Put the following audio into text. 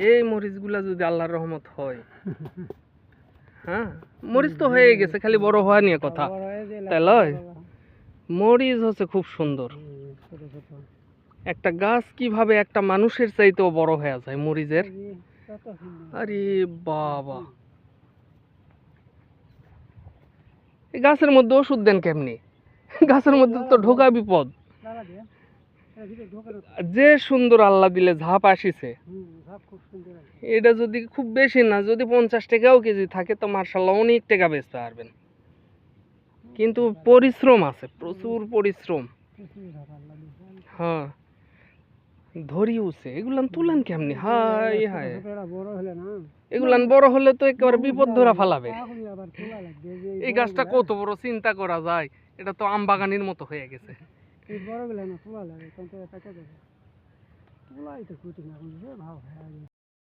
এই মরিচগুলা যদি আল্লাহর রহমত হয়, হ্যাঁ মরিচ তো হয়ে গেছে, খালি বড় হওয়া নিয়ে কথা, তাই লয়? মরিচ হচ্ছে খুব সুন্দর একটা গাছ, কিভাবে একটা মানুষের চাইতেও বড় হয়ে যায় মরিচের। আরে বাবা, এই গাছের মধ্যে ওষুধ দেন কেমনি? গাছের মধ্যে তো ঢোকা বিপদ। যে সুন্দর আল্লাহ দিলে ঝাপ আসিছে, এটা যদি খুব বেশি না, যদি 50 টাকাও কেজি থাকে তো মার্শাল্লাহ অনেক টাকা বেচতে পারবেন। কিন্তু পরিশ্রম আছে, প্রচুর পরিশ্রম। হ্যাঁ ধরি উঠছে, এগুলান তুলেন কেমনি? হাই হাই, এগুলান বড় হলে তো একেবারে বিপদ ধরা ফালাবে। এই গাছটা কত বড় চিন্তা করা যায়, এটা তো আম বাগানের মতো হয়ে গেছে।